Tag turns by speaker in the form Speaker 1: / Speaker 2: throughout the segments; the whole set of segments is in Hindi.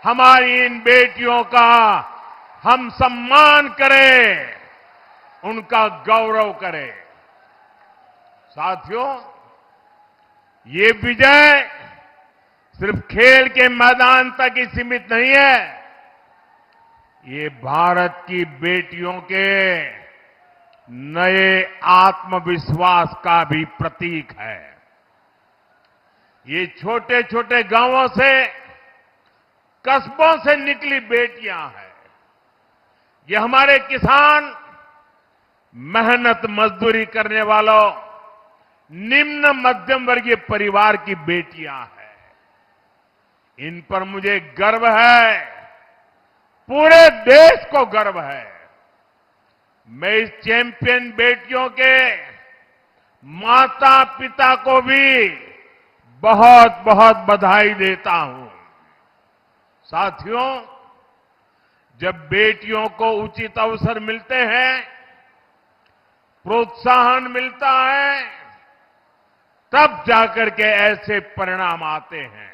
Speaker 1: हमारी इन बेटियों का हम सम्मान करें, उनका गौरव करें। साथियों, ये विजय सिर्फ खेल के मैदान तक ही सीमित नहीं है, ये भारत की बेटियों के नए आत्मविश्वास का भी प्रतीक है। ये छोटे छोटे गांवों से, कस्बों से निकली बेटियां हैं। ये हमारे किसान, मेहनत मजदूरी करने वालों, निम्न मध्यम वर्गीय परिवार की बेटियां हैं। इन पर मुझे गर्व है, पूरे देश को गर्व है। मैं इस चैंपियन बेटियों के माता पिता को भी बहुत बहुत बधाई देता हूं। साथियों, जब बेटियों को उचित अवसर मिलते हैं, प्रोत्साहन मिलता है, तब जाकर के ऐसे परिणाम आते हैं।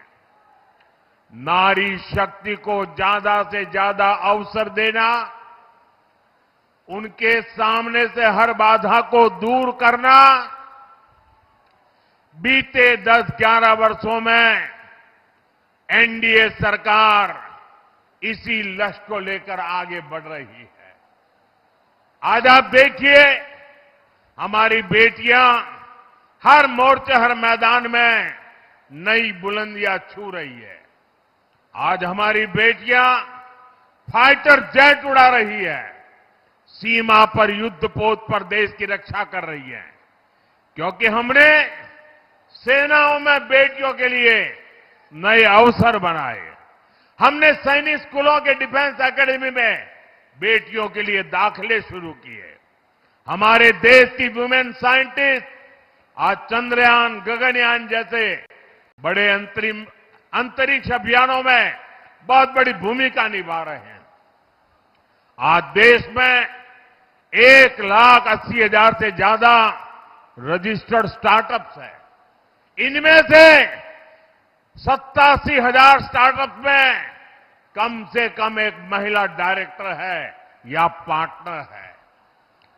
Speaker 1: नारी शक्ति को ज्यादा से ज्यादा अवसर देना, उनके सामने से हर बाधा को दूर करना, बीते 10-11 वर्षों में एनडीए सरकार इसी लक्ष्य को लेकर आगे बढ़ रही है। आज आप देखिए, हमारी बेटियां हर मोर्चे, हर मैदान में नई बुलंदियां छू रही है। आज हमारी बेटियां फाइटर जेट उड़ा रही है, सीमा पर युद्ध पोत पर देश की रक्षा कर रही है, क्योंकि हमने सेनाओं में बेटियों के लिए नए अवसर बनाए। हमने सैनिक स्कूलों के डिफेंस एकेडमी में बेटियों के लिए दाखिले शुरू किए। हमारे देश की वुमेन साइंटिस्ट आज चंद्रयान, गगनयान जैसे बड़े अंतरिक्ष अभियानों में बहुत बड़ी भूमिका निभा रहे हैं। आज देश में 1,80,000 से ज्यादा रजिस्टर्ड स्टार्टअप्स हैं। इनमें से 87,000 स्टार्टअप में कम से कम एक महिला डायरेक्टर है या पार्टनर है।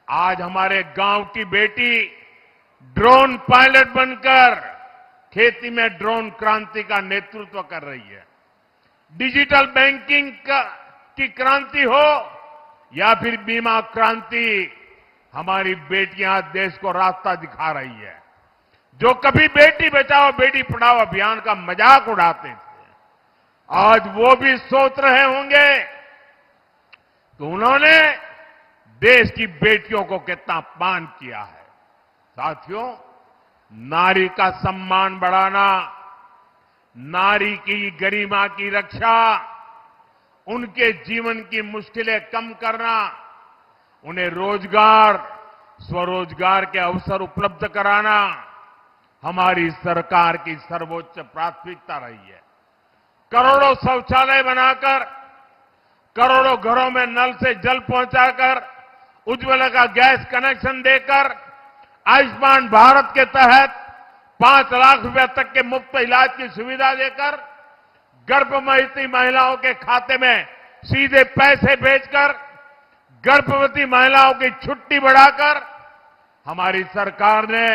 Speaker 1: आज हमारे गांव की बेटी ड्रोन पायलट बनकर खेती में ड्रोन क्रांति का नेतृत्व कर रही है। डिजिटल बैंकिंग की क्रांति हो या फिर बीमा क्रांति, हमारी बेटियां देश को रास्ता दिखा रही है। जो कभी बेटी बचाओ बेटी पढ़ाओ अभियान का मजाक उड़ाते थे, आज वो भी सोच रहे होंगे कि उन्होंने देश की बेटियों को कितना अपमान किया है। साथियों, नारी का सम्मान बढ़ाना, नारी की गरिमा की रक्षा, उनके जीवन की मुश्किलें कम करना, उन्हें रोजगार, स्वरोजगार के अवसर उपलब्ध कराना हमारी सरकार की सर्वोच्च प्राथमिकता रही है। करोड़ों शौचालय बनाकर, करोड़ों घरों में नल से जल पहुंचाकर, उज्ज्वला का गैस कनेक्शन देकर, आयुष्मान भारत के तहत 5 लाख रुपए तक के मुफ्त इलाज की सुविधा देकर, गर्भवती महिलाओं के खाते में सीधे पैसे भेजकर, गर्भवती महिलाओं की छुट्टी बढ़ाकर हमारी सरकार ने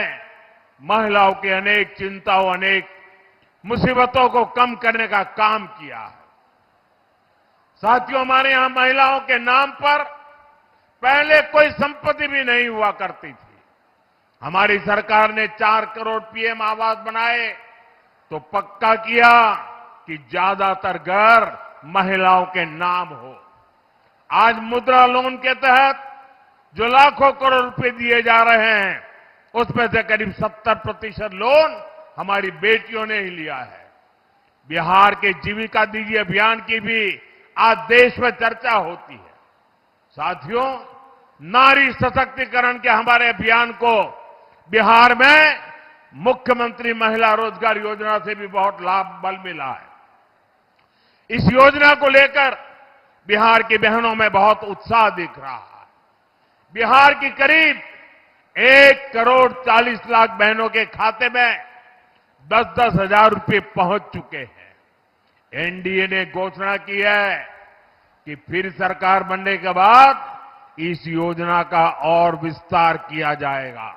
Speaker 1: महिलाओं की अनेक चिंताओं, अनेक मुसीबतों को कम करने का काम किया है। साथियों, हमारे यहां महिलाओं के नाम पर पहले कोई संपत्ति भी नहीं हुआ करती थी। हमारी सरकार ने 4 करोड़ पीएम आवास बनाए तो पक्का किया कि ज्यादातर घर महिलाओं के नाम हो। आज मुद्रा लोन के तहत जो लाखों करोड़ रुपए दिए जा रहे हैं, उसमें से करीब 70% लोन हमारी बेटियों ने ही लिया है। बिहार के जीविका दीदी अभियान की भी आज देश में चर्चा होती है। साथियों, नारी सशक्तिकरण के हमारे अभियान को बिहार में मुख्यमंत्री महिला रोजगार योजना से भी बहुत लाभ बल मिला है। इस योजना को लेकर बिहार की बहनों में बहुत उत्साह दिख रहा है। बिहार की करीब 1 करोड़ 40 लाख बहनों के खाते में 10-10 हजार रुपए पहुंच चुके हैं। एनडीए ने घोषणा की है कि फिर सरकार बनने के बाद इस योजना का और विस्तार किया जाएगा।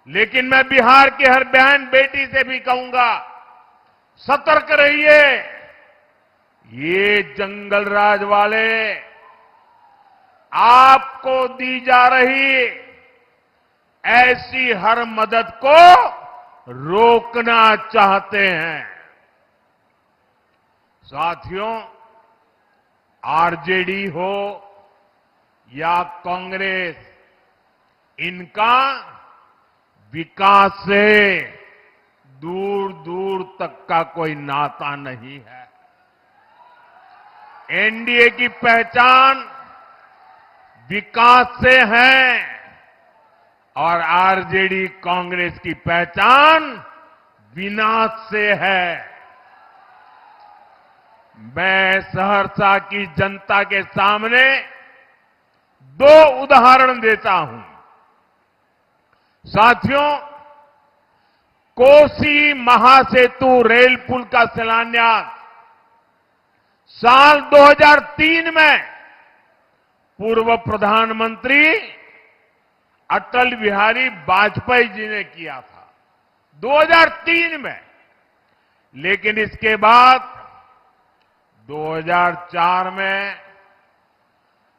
Speaker 1: लेकिन मैं बिहार की हर बहन बेटी से भी कहूंगा, सतर्क रहिए। ये जंगल राज वाले आपको दी जा रही ऐसी हर मदद को रोकना चाहते हैं। साथियों, आरजेडी हो या कांग्रेस, इनका विकास से दूर दूर तक का कोई नाता नहीं है। एनडीए की पहचान विकास से है और आरजेडी कांग्रेस की पहचान विनाश से है। मैं सहरसा की जनता के सामने दो उदाहरण देता हूं। साथियों, कोसी महासेतु रेल पुल का शिलान्यास साल 2003 में पूर्व प्रधानमंत्री अटल बिहारी वाजपेयी जी ने किया था, 2003 में। लेकिन इसके बाद 2004 में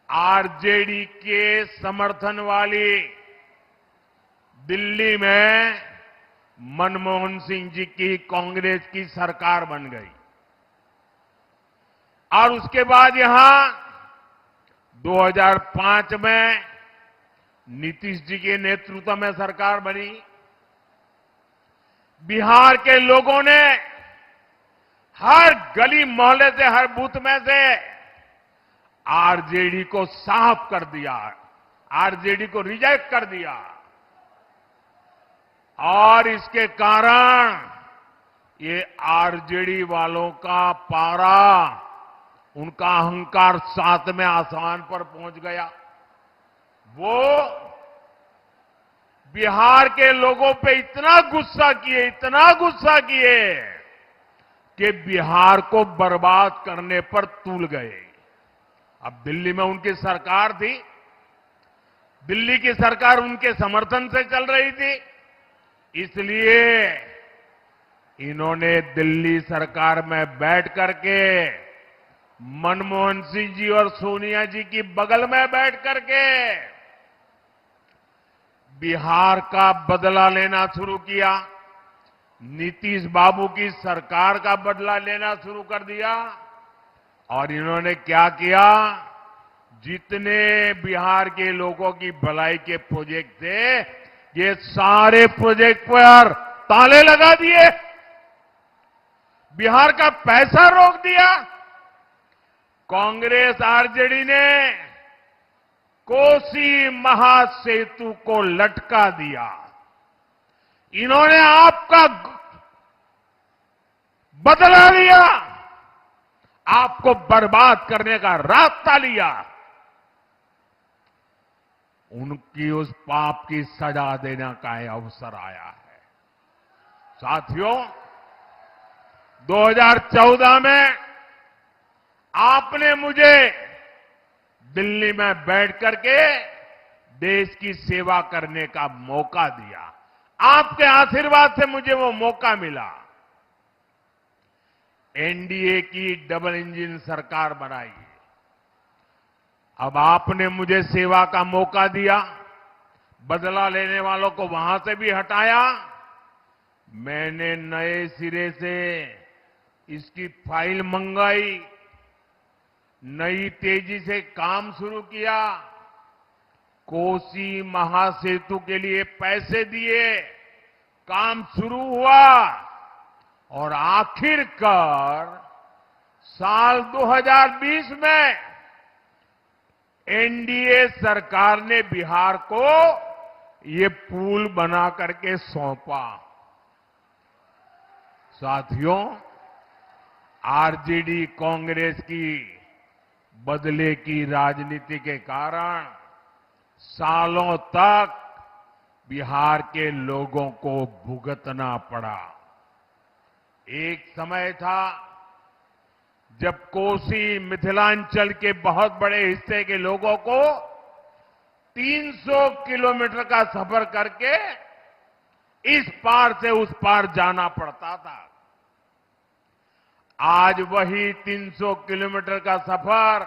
Speaker 1: आरजेडी के समर्थन वाली दिल्ली में मनमोहन सिंह जी की कांग्रेस की सरकार बन गई और उसके बाद यहां 2005 में नीतीश जी के नेतृत्व में सरकार बनी। बिहार के लोगों ने हर गली मोहल्ले से, हर बूथ में से आरजेडी को साफ कर दिया, आरजेडी को रिजेक्ट कर दिया और इसके कारण ये आरजेडी वालों का पारा, उनका अहंकार 7वें आसमान पर पहुंच गया। वो बिहार के लोगों पे इतना गुस्सा किए कि बिहार को बर्बाद करने पर तुल गए। अब दिल्ली में उनकी सरकार थी, दिल्ली की सरकार उनके समर्थन से चल रही थी, इसलिए इन्होंने दिल्ली सरकार में बैठ करके मनमोहन सिंह जी और सोनिया जी की बगल में बैठ करके बिहार का बदला लेना शुरू किया, नीतीश बाबू की सरकार का बदला लेना शुरू कर दिया। और इन्होंने क्या किया, जितने बिहार के लोगों की भलाई के प्रोजेक्ट थे, ये सारे प्रोजेक्ट पर ताले लगा दिए, बिहार का पैसा रोक दिया। कांग्रेस आरजेडी ने कोसी महासेतु को लटका दिया। इन्होंने आपका बदला लिया, आपको बर्बाद करने का रास्ता लिया। उनकी उस पाप की सजा देने का अवसर आया है। साथियों, 2014 में आपने मुझे दिल्ली में बैठ करके देश की सेवा करने का मौका दिया। आपके आशीर्वाद से मुझे वो मौका मिला। एनडीए की डबल इंजन सरकार बनाई। अब आपने मुझे सेवा का मौका दिया, बदला लेने वालों को वहां से भी हटाया। मैंने नए सिरे से इसकी फाइल मंगाई, नई तेजी से काम शुरू किया, कोसी महासेतु के लिए पैसे दिए, काम शुरू हुआ और आखिरकार साल 2020 में एनडीए सरकार ने बिहार को ये पुल बना करके सौंपा। साथियों, आरजेडी कांग्रेस की बदले की राजनीति के कारण सालों तक बिहार के लोगों को भुगतना पड़ा। एक समय था जब कोसी मिथिलांचल के बहुत बड़े हिस्से के लोगों को 300 किलोमीटर का सफर करके इस पार से उस पार जाना पड़ता था, आज वही 300 किलोमीटर का सफर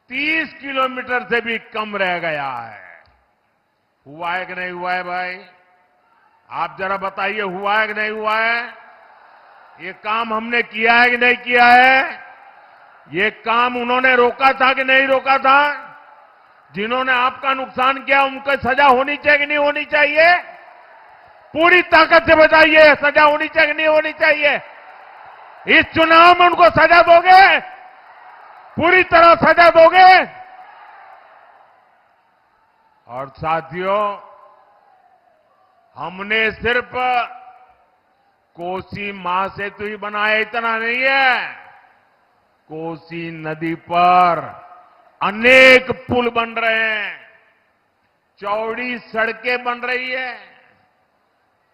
Speaker 1: 30 किलोमीटर से भी कम रह गया है। हुआ है कि नहीं हुआ है भाई? आप जरा बताइए, हुआ है कि नहीं हुआ है? ये काम हमने किया है कि नहीं किया है? ये काम उन्होंने रोका था कि नहीं रोका था? जिन्होंने आपका नुकसान किया उनको सजा होनी चाहिए कि नहीं होनी चाहिए? पूरी ताकत से बताइए, सजा होनी चाहिए कि नहीं होनी चाहिए? इस चुनाव में उनको सजा दोगे? पूरी तरह सजा दोगे? और साथियों, हमने सिर्फ कोसी महासेतु ही बनाया इतना नहीं है, कोसी नदी पर अनेक पुल बन रहे हैं, चौड़ी सड़कें बन रही है।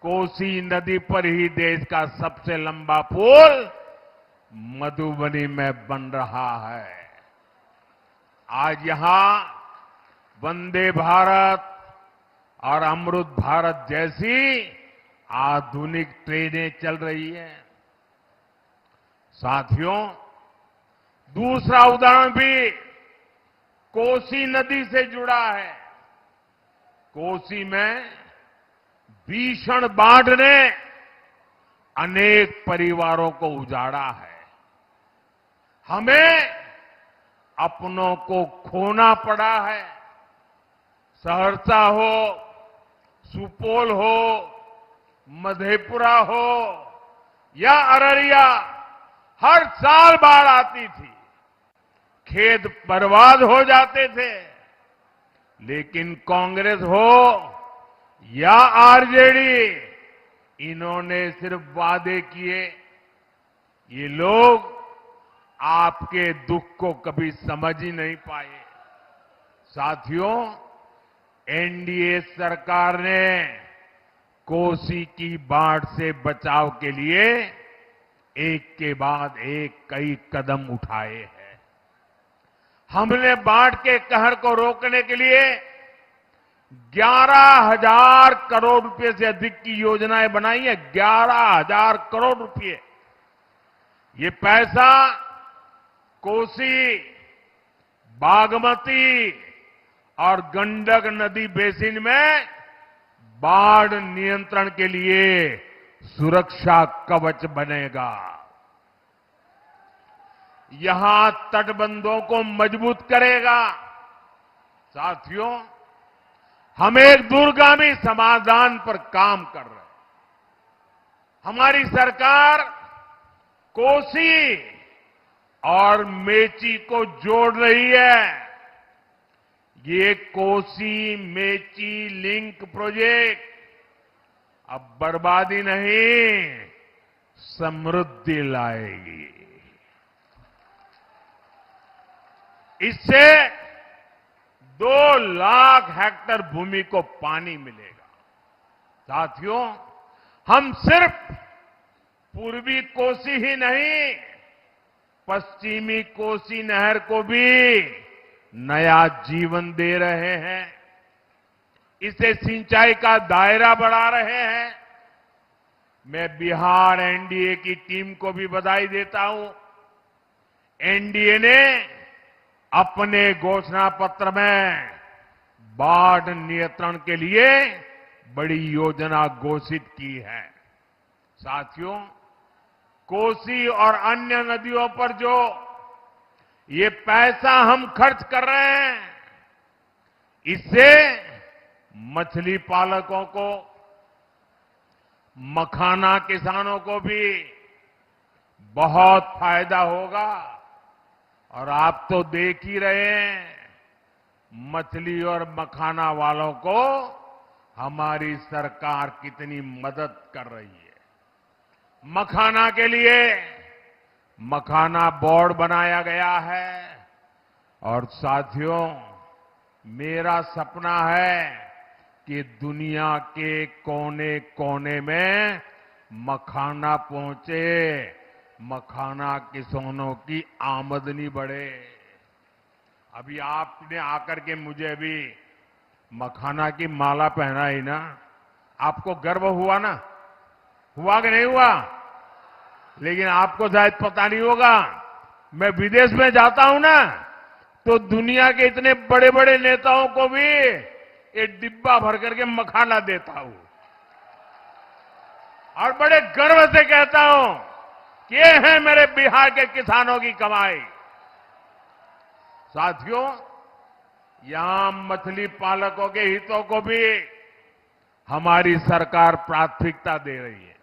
Speaker 1: कोसी नदी पर ही देश का सबसे लंबा पुल मधुबनी में बन रहा है। आज यहां वंदे भारत और अमृत भारत जैसी आधुनिक ट्रेनें चल रही हैं। साथियों, दूसरा उदाहरण भी कोसी नदी से जुड़ा है। कोसी में भीषण बाढ़ ने अनेक परिवारों को उजाड़ा है। हमें अपनों को खोना पड़ा है। सहरसा हो, सुपौल हो, मधेपुरा हो या अररिया, हर साल बाढ़ आती थी, खेत बर्बाद हो जाते थे। लेकिन कांग्रेस हो या आरजेडी, इन्होंने सिर्फ वादे किए। ये लोग आपके दुख को कभी समझ ही नहीं पाए। साथियों, एनडीए सरकार ने कोसी की बाढ़ से बचाव के लिए एक के बाद एक कई कदम उठाए हैं। हमने बाढ़ के कहर को रोकने के लिए 11,000 करोड़ रुपए से अधिक की योजनाएं बनाई है। 11,000 करोड़ रुपए। ये पैसा कोसी, बागमती और गंडक नदी बेसिन में बाढ़ नियंत्रण के लिए सुरक्षा कवच बनेगा। यहां तटबंधों को मजबूत करेगा। साथियों, हम एक दूरगामी समाधान पर काम कर रहे हैं। हमारी सरकार कोसी और मेची को जोड़ रही है। ये कोसी मेची लिंक प्रोजेक्ट अब बर्बादी नहीं, समृद्धि लाएगी। इससे 2 लाख हेक्टेयर भूमि को पानी मिलेगा। साथियों, हम सिर्फ पूर्वी कोसी ही नहीं, पश्चिमी कोसी नहर को भी नया जीवन दे रहे हैं। इसे सिंचाई का दायरा बढ़ा रहे हैं। मैं बिहार एनडीए की टीम को भी बधाई देता हूं। एनडीए ने अपने घोषणा पत्र में बाढ़ नियंत्रण के लिए बड़ी योजना घोषित की है। साथियों, कोसी और अन्य नदियों पर जो ये पैसा हम खर्च कर रहे हैं, इससे मछली पालकों को, मखाना किसानों को भी बहुत फायदा होगा। और आप तो देख ही रहे हैं, मछली और मखाना वालों को हमारी सरकार कितनी मदद कर रही है। मखाना के लिए मखाना बोर्ड बनाया गया है। और साथियों, मेरा सपना है कि दुनिया के कोने कोने में मखाना पहुंचे, मखाना किसानों की आमदनी बढ़े। अभी आपने आकर के मुझे अभी मखाना की माला पहनाई ना, आपको गर्व हुआ ना? हुआ कि नहीं हुआ? लेकिन आपको शायद पता नहीं होगा, मैं विदेश में जाता हूं ना, तो दुनिया के इतने बड़े बड़े नेताओं को भी एक डिब्बा भर करके मखाना देता हूं और बड़े गर्व से कहता हूं कि ये है मेरे बिहार के किसानों की कमाई। साथियों, यहां मछली पालकों के हितों को भी हमारी सरकार प्राथमिकता दे रही है।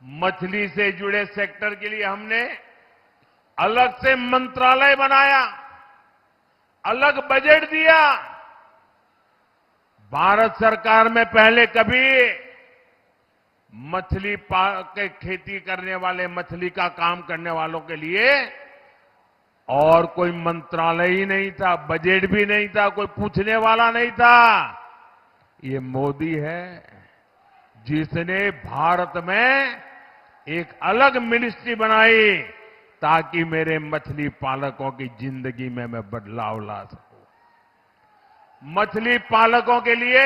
Speaker 1: मछली से जुड़े सेक्टर के लिए हमने अलग से मंत्रालय बनाया, अलग बजट दिया। भारत सरकार में पहले कभी मछली के खेती करने वाले, मछली का काम करने वालों के लिए और कोई मंत्रालय ही नहीं था, बजट भी नहीं था, कोई पूछने वाला नहीं था। ये मोदी है जिसने भारत में एक अलग मिनिस्ट्री बनाई ताकि मेरे मछली पालकों की जिंदगी में मैं बदलाव ला सकूं। मछली पालकों के लिए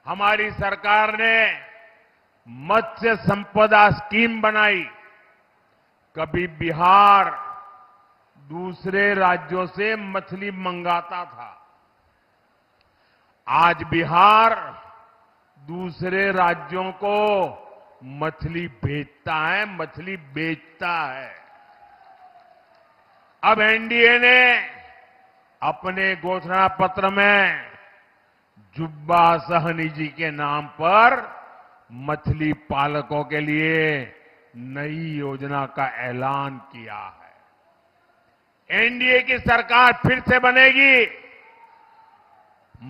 Speaker 1: हमारी सरकार ने मत्स्य संपदा स्कीम बनाई। कभी बिहार दूसरे राज्यों से मछली मंगाता था, आज बिहार दूसरे राज्यों को मछली भेजता है, मछली बेचता है। अब एनडीए ने अपने घोषणा पत्र में जुब्बा सहनी जी के नाम पर मछली पालकों के लिए नई योजना का ऐलान किया है। एनडीए की सरकार फिर से बनेगी,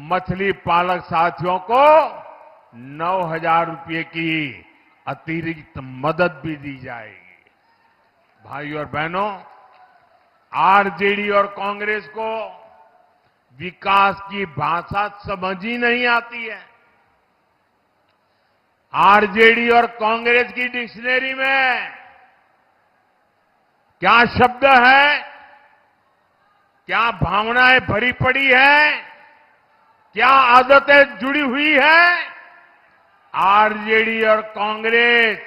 Speaker 1: मछली पालक साथियों को 9,000 रुपये की अतिरिक्त मदद भी दी जाएगी। भाइयों और बहनों, आरजेडी और कांग्रेस को विकास की भाषा समझ ही नहीं आती है। आरजेडी और कांग्रेस की डिक्शनरी में क्या शब्द है, क्या भावनाएं भरी पड़ी है, क्या आदतें जुड़ी हुई है? आरजेडी और कांग्रेस,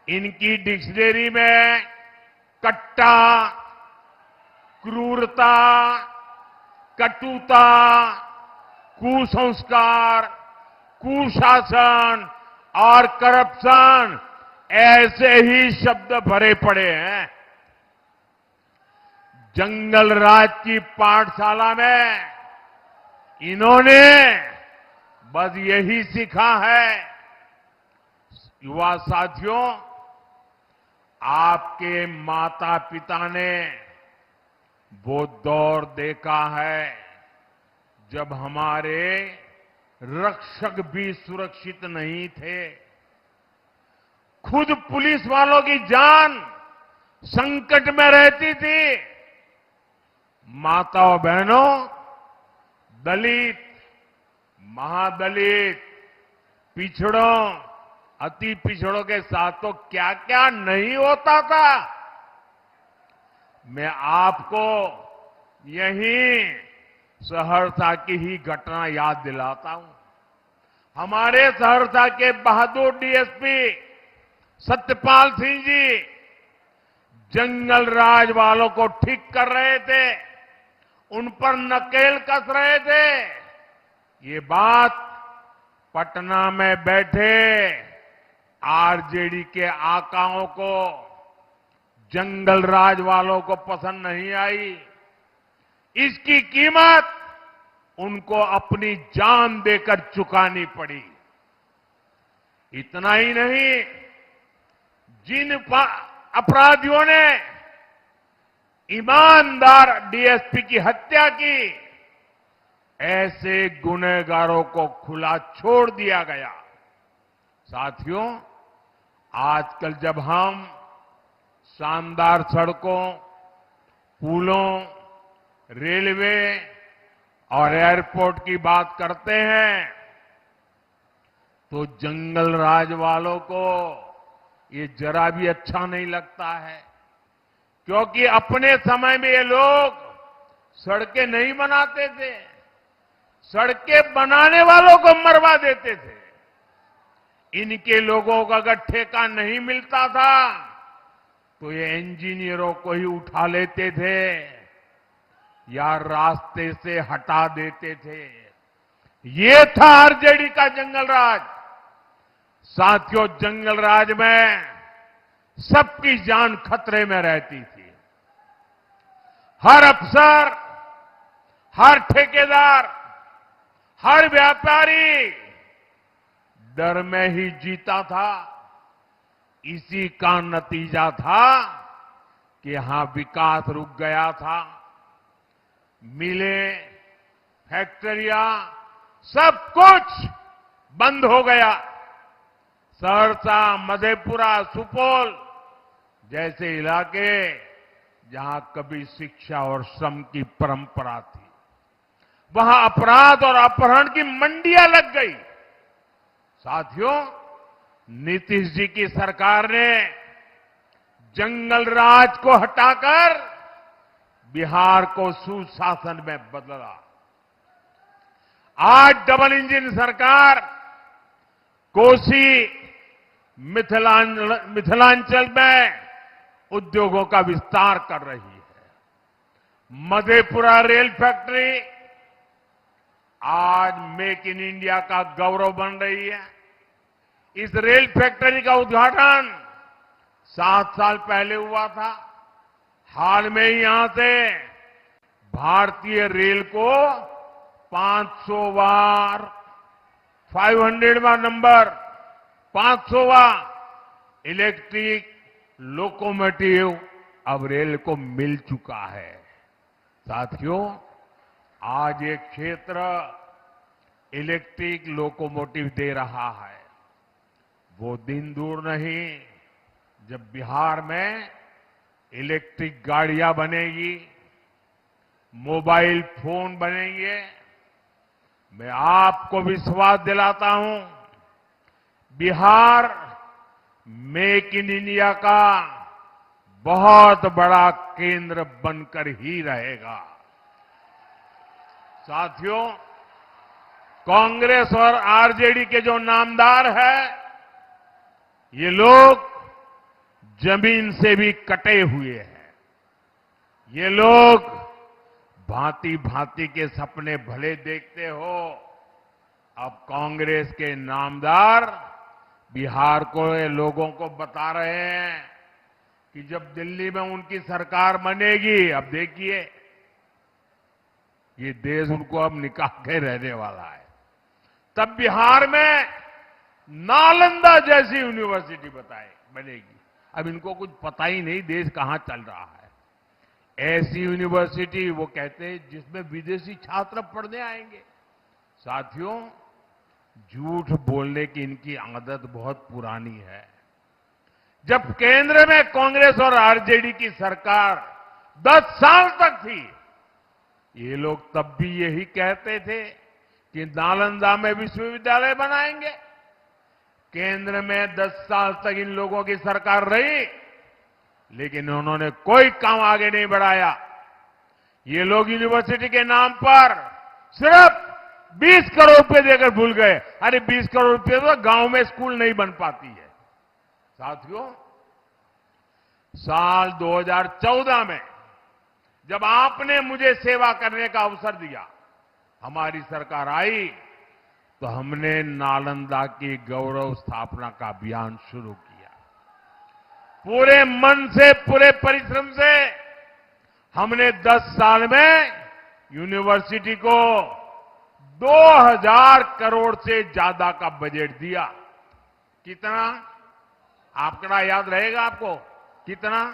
Speaker 1: इनकी डिक्शनरी में कट्टा, क्रूरता, कटुता, कुसंस्कार, कुशासन और करप्शन ऐसे ही शब्द भरे पड़े हैं। जंगल राज की पाठशाला में इन्होंने बस यही सीखा है। युवा साथियों, आपके माता पिता ने वो दौर देखा है जब हमारे रक्षक भी सुरक्षित नहीं थे। खुद पुलिस वालों की जान संकट में रहती थी। माताओं बहनों, दलित, महादलित, पिछड़ों, अति पिछड़ों के साथ तो क्या क्या नहीं होता था। मैं आपको यही सहरसा की ही घटना याद दिलाता हूं। हमारे सहरसा के बहादुर डीएसपी सत्यपाल सिंह जी जंगल राज वालों को ठीक कर रहे थे, उन पर नकेल कस रहे थे। ये बात पटना में बैठे आरजेडी के आकाओं को, जंगल राज वालों को पसंद नहीं आई। इसकी कीमत उनको अपनी जान देकर चुकानी पड़ी। इतना ही नहीं, जिन अपराधियों ने ईमानदार डीएसपी की हत्या की, ऐसे गुनहगारों को खुला छोड़ दिया गया। साथियों, आजकल जब हम शानदार सड़कों, पुलों, रेलवे और एयरपोर्ट की बात करते हैं तो जंगल राज वालों को ये जरा भी अच्छा नहीं लगता है, क्योंकि अपने समय में ये लोग सड़कें नहीं बनाते थे, सड़कें बनाने वालों को मरवा देते थे। इनके लोगों का अगर ठेका नहीं मिलता था तो ये इंजीनियरों को ही उठा लेते थे या रास्ते से हटा देते थे। ये था आरजेडी का जंगल राज। साथियों, जंगल राज में सबकी जान खतरे में रहती थी। हर अफसर, हर ठेकेदार, हर व्यापारी डर में ही जीता था। इसी का नतीजा था कि यहां विकास रुक गया था। मिलें, फैक्ट्रियां, सब कुछ बंद हो गया। सहरसा, मधेपुरा, सुपौल जैसे इलाके जहां कभी शिक्षा और श्रम की परंपरा थी, वहां अपराध और अपहरण की मंडियां लग गई। साथियों, नीतीश जी की सरकार ने जंगल राज को हटाकर बिहार को सुशासन में बदला। आज डबल इंजन सरकार कोसी, मिथिलांचल में उद्योगों का विस्तार कर रही है। मधेपुरा रेल फैक्ट्री आज मेक इन इंडिया का गौरव बन रही है। इस रेल फैक्ट्री का उद्घाटन 7 साल पहले हुआ था। हाल में ही यहां से भारतीय रेल को 500वां 500वां नंबर 500वां इलेक्ट्रिक लोकोमोटिव अब रेल को मिल चुका है। साथियों, आज ये क्षेत्र इलेक्ट्रिक लोकोमोटिव दे रहा है। वो दिन दूर नहीं जब बिहार में इलेक्ट्रिक गाड़ियां बनेगी, मोबाइल फोन बनेंगे। मैं आपको विश्वास दिलाता हूं, बिहार मेक इन इंडिया का बहुत बड़ा केंद्र बनकर ही रहेगा। साथियों, कांग्रेस और आरजेडी के जो नामदार है, ये लोग जमीन से भी कटे हुए हैं। ये लोग भांति भांति के सपने भले देखते हो। अब कांग्रेस के नामदार बिहार को लोगों को बता रहे हैं कि जब दिल्ली में उनकी सरकार बनेगी, अब देखिए ये देश उनको अब निकाल के रहने वाला है। तब बिहार में नालंदा जैसी यूनिवर्सिटी बनेगी। अब इनको कुछ पता ही नहीं देश कहां चल रहा है। ऐसी यूनिवर्सिटी वो कहते हैं जिसमें विदेशी छात्र पढ़ने आएंगे। साथियों, झूठ बोलने की इनकी आदत बहुत पुरानी है। जब केंद्र में कांग्रेस और आरजेडी की सरकार 10 साल तक थी, ये लोग तब भी यही कहते थे कि नालंदा में विश्वविद्यालय बनाएंगे। केंद्र में 10 साल तक इन लोगों की सरकार रही, लेकिन उन्होंने कोई काम आगे नहीं बढ़ाया। ये लोग यूनिवर्सिटी के नाम पर सिर्फ 20 करोड़ रुपए देकर भूल गए। अरे 20 करोड़ रुपए तो गांव में स्कूल नहीं बन पाती है। साथियों, साल 2014 में जब आपने मुझे सेवा करने का अवसर दिया, हमारी सरकार आई, तो हमने नालंदा की गौरव स्थापना का अभियान शुरू किया। पूरे मन से, पूरे परिश्रम से हमने 10 साल में यूनिवर्सिटी को 2000 करोड़ से ज्यादा का बजट दिया। कितना? आंकड़ा याद रहेगा आपको? कितना?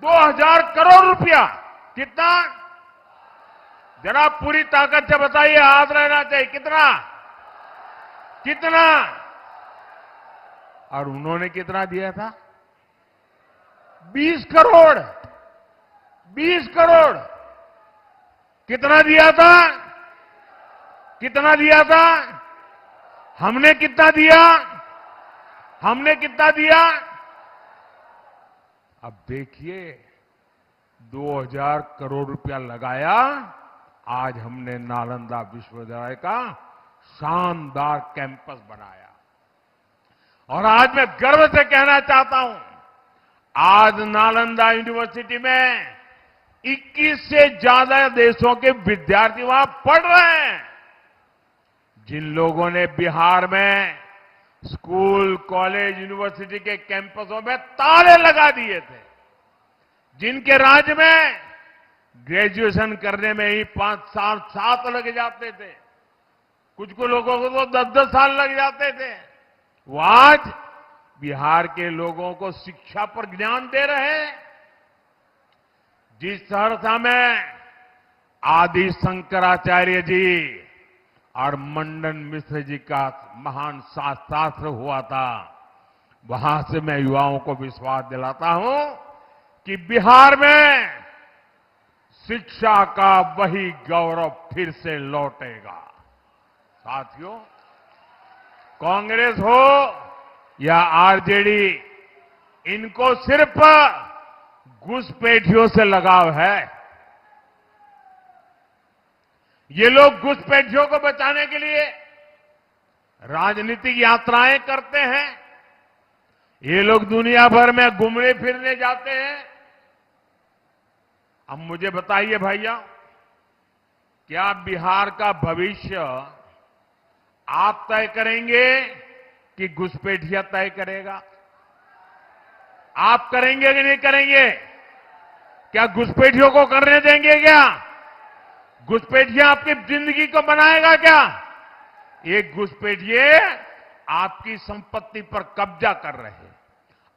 Speaker 1: 2000 करोड़ रुपया। कितना? जरा पूरी ताकत से बताइए, हाथ रहना चाहिए। कितना? कितना? और उन्होंने कितना दिया था? 20 करोड़। 20 करोड़। कितना दिया था? कितना दिया था? हमने कितना दिया? हमने कितना दिया? अब देखिए 2000 करोड़ रुपया लगाया। आज हमने नालंदा विश्वविद्यालय का शानदार कैंपस बनाया और आज मैं गर्व से कहना चाहता हूं, आज नालंदा यूनिवर्सिटी में 21 से ज्यादा देशों के विद्यार्थी वहां पढ़ रहे हैं। जिन लोगों ने बिहार में स्कूल, कॉलेज, यूनिवर्सिटी के कैंपसों में ताले लगा दिए थे, जिनके राज्य में ग्रेजुएशन करने में ही 5 साल 7 लग जाते थे, कुछ लोगों को तो 10-10 साल लग जाते थे, वो आज बिहार के लोगों को शिक्षा पर ज्ञान दे रहे हैं। जिस सहरसा में आदि शंकराचार्य जी और मंडन मिश्र जी का महान शास्त्र हुआ था, वहां से मैं युवाओं को विश्वास दिलाता हूं कि बिहार में शिक्षा का वही गौरव फिर से लौटेगा। साथियों, कांग्रेस हो या आरजेडी, इनको सिर्फ घुसपैठियों से लगाव है। ये लोग घुसपैठियों को बचाने के लिए राजनीतिक यात्राएं करते हैं। ये लोग दुनिया भर में घूमने फिरने जाते हैं। अब मुझे बताइए भैया, क्या बिहार का भविष्य आप तय करेंगे कि घुसपैठिया तय करेगा? आप करेंगे कि नहीं करेंगे? क्या घुसपैठियों को करने देंगे? क्या घुसपैठिया आपकी जिंदगी को बनाएगा? क्या एक घुसपैठिए आपकी संपत्ति पर कब्जा कर रहे हैं,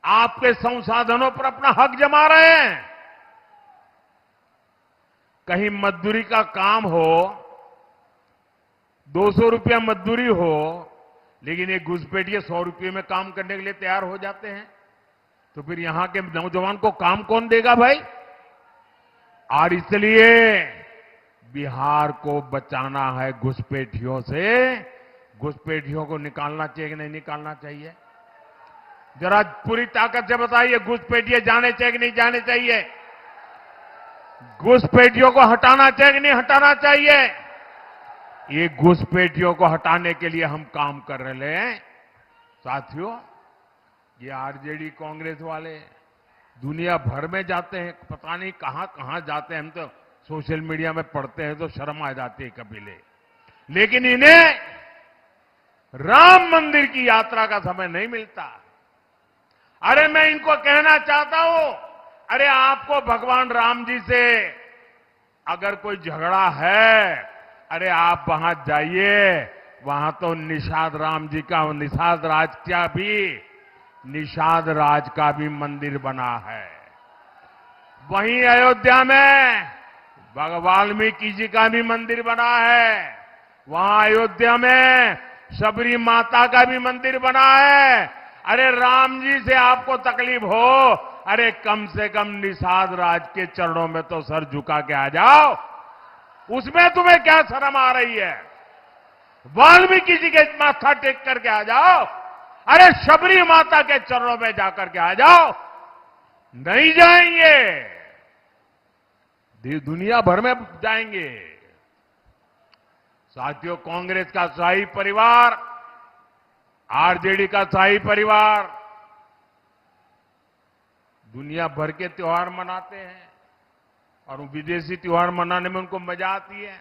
Speaker 1: आपके संसाधनों पर अपना हक जमा रहे हैं। कहीं मजदूरी का काम हो, 200 रुपया मजदूरी हो, लेकिन एक घुसपैठिए 100 रुपये में काम करने के लिए तैयार हो जाते हैं, तो फिर यहां के नौजवान को काम कौन देगा भाई? और इसलिए बिहार को बचाना है घुसपैठियों से। घुसपैठियों को निकालना चाहिए कि नहीं निकालना चाहिए? जरा पूरी ताकत से बताइए, घुसपैठिए जाने चाहिए कि नहीं जाने चाहिए? घुसपैठियों को हटाना चाहिए कि नहीं हटाना चाहिए? ये घुसपैठियों को हटाने के लिए हम काम कर रहे हैं। साथियों, ये आरजेडी कांग्रेस वाले दुनिया भर में जाते हैं, पता नहीं कहां कहां जाते हैं। हम तो सोशल मीडिया में पढ़ते हैं तो शर्म आ जाती है कभी। लेकिन इन्हें राम मंदिर की यात्रा का समय नहीं मिलता। अरे मैं इनको कहना चाहता हूं, अरे आपको भगवान राम जी से अगर कोई झगड़ा है, अरे आप वहां जाइए, वहां तो निषाद राम जी का, निषाद राज का भी, निषाद राज का भी मंदिर बना है। वहीं अयोध्या में वाल्मीकि जी का भी मंदिर बना है। वहां अयोध्या में शबरी माता का भी मंदिर बना है। अरे राम जी से आपको तकलीफ हो, अरे कम से कम निषाद राज के चरणों में तो सर झुका के आ जाओ। उसमें तुम्हें क्या शर्म आ रही है? वाल्मीकि जी के माथा टेक करके आ जाओ। अरे शबरी माता के चरणों में जाकर के आ जाओ। नहीं जाएंगे, दुनिया भर में जाएंगे। साथियों, कांग्रेस का शाही परिवार, आरजेडी का शाही परिवार दुनिया भर के त्योहार मनाते हैं और विदेशी त्योहार मनाने में उनको मजा आती है।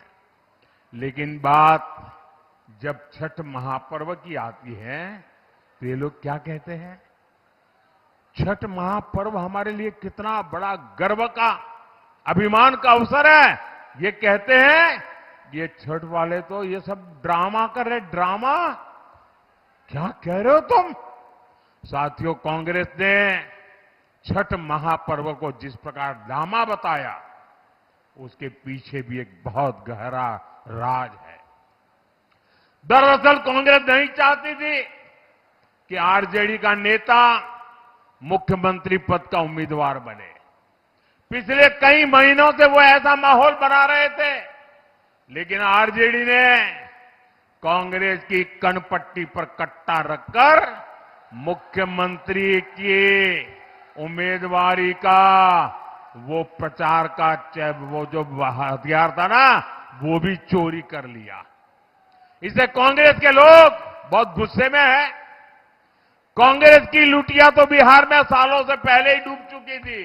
Speaker 1: लेकिन बात जब छठ महापर्व की आती है तो ये लोग क्या कहते हैं? छठ महापर्व हमारे लिए कितना बड़ा गर्व का, अभिमान का अवसर है। ये कहते हैं ये छठ वाले तो ये सब ड्रामा कर रहे। ड्रामा? क्या कह रहे हो तुम? साथियों, कांग्रेस ने छठ महापर्व को जिस प्रकार ड्रामा बताया, उसके पीछे भी एक बहुत गहरा राज है। दरअसल कांग्रेस नहीं चाहती थी कि आरजेडी का नेता मुख्यमंत्री पद का उम्मीदवार बने। पिछले कई महीनों से वो ऐसा माहौल बना रहे थे, लेकिन आरजेडी ने कांग्रेस की कनपट्टी पर कट्टा रखकर मुख्यमंत्री की उम्मीदवारी का वो प्रचार का वो जो हथियार था ना, वो भी चोरी कर लिया। इससे कांग्रेस के लोग बहुत गुस्से में हैं। कांग्रेस की लुटिया तो बिहार में सालों से पहले ही डूब चुकी थी।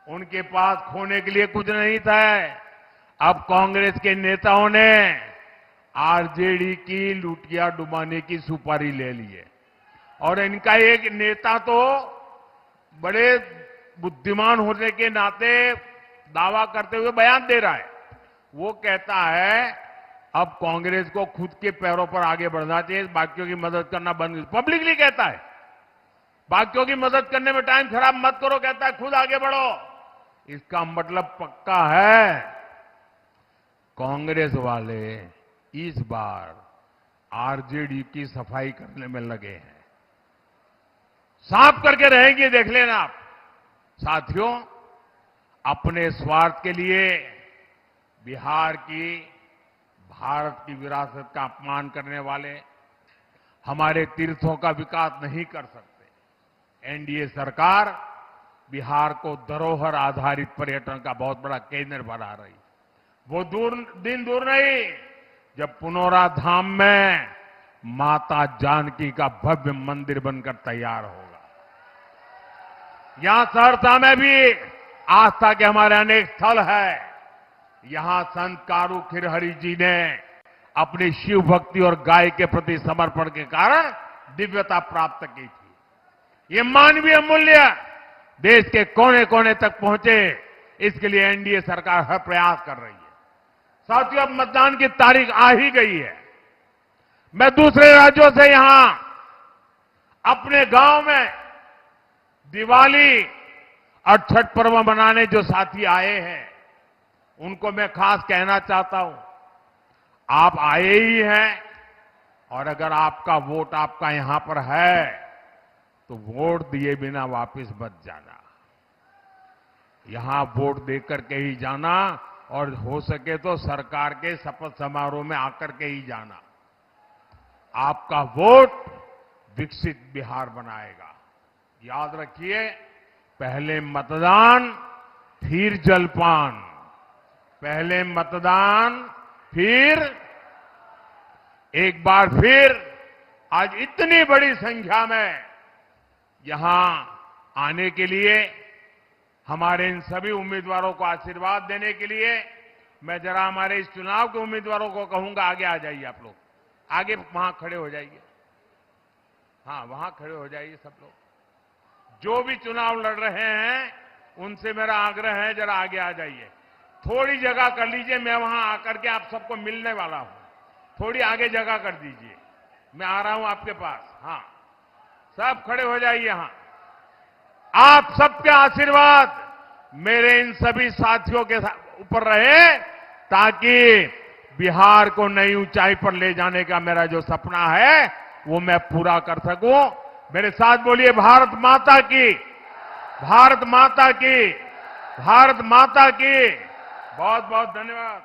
Speaker 1: उनके पास खोने के लिए कुछ नहीं था। अब कांग्रेस के नेताओं ने आरजेडी की लुटिया डुबाने की सुपारी ले ली है। और इनका एक नेता तो बड़े बुद्धिमान होने के नाते दावा करते हुए बयान दे रहा है। वो कहता है अब कांग्रेस को खुद के पैरों पर आगे बढ़ना चाहिए, बाकियों की मदद करना बंद। पब्लिकली कहता है बाकियों की मदद करने में टाइम खराब मत करो, कहता है खुद आगे बढ़ो। इसका मतलब पक्का है कांग्रेस वाले इस बार आरजेडी की सफाई करने में लगे हैं। साफ करके रहेंगे, देख लेना आप। साथियों, अपने स्वार्थ के लिए बिहार की भारत की विरासत का अपमान करने वाले हमारे तीर्थों का विकास नहीं कर सकते। एनडीए सरकार बिहार को धरोहर आधारित पर्यटन का बहुत बड़ा केंद्र बना रही। वो दिन दूर नहीं जब पुनौरा धाम में माता जानकी का भव्य मंदिर बनकर तैयार होगा। यहां सहरसा में भी आस्था के हमारे अनेक स्थल है। यहां संत कारू खिरहरी जी ने अपनी शिव भक्ति और गाय के प्रति समर्पण के कारण दिव्यता प्राप्त की थी। ये मानवीय मूल्य देश के कोने कोने तक पहुंचे, इसके लिए एनडीए सरकार हर प्रयास कर रही है। साथियों, अब मतदान की तारीख आ ही गई है। मैं दूसरे राज्यों से यहां अपने गांव में दिवाली और छठ पर्व मनाने जो साथी आए हैं, उनको मैं खास कहना चाहता हूं, आप आए ही हैं और अगर आपका वोट आपका यहां पर है तो वोट दिए बिना वापस मत जाना। यहां वोट देकर के ही जाना और हो सके तो सरकार के शपथ समारोह में आकर के ही जाना। आपका वोट विकसित बिहार बनाएगा। याद रखिए, पहले मतदान फिर जलपान, पहले मतदान फिर। एक बार फिर आज इतनी बड़ी संख्या में यहां आने के लिए, हमारे इन सभी उम्मीदवारों को आशीर्वाद देने के लिए मैं जरा हमारे इस चुनाव के उम्मीदवारों को कहूंगा, आगे आ जाइए आप लोग। आगे वहां खड़े हो जाइए। हाँ, वहां खड़े हो जाइए सब लोग। जो भी चुनाव लड़ रहे हैं उनसे मेरा आग्रह है, जरा आगे आ जाइए। थोड़ी जगह कर लीजिए, मैं वहां आकर के आप सबको मिलने वाला हूं। थोड़ी आगे जगह कर दीजिए, मैं आ रहा हूं आपके पास। हाँ, सब खड़े हो जाइए। यहां आप सबके आशीर्वाद मेरे इन सभी साथियों के ऊपर रहे, ताकि बिहार को नई ऊंचाई पर ले जाने का मेरा जो सपना है वो मैं पूरा कर सकूं। मेरे साथ बोलिए, भारत माता की, भारत माता की, भारत माता की। बहुत बहुत धन्यवाद।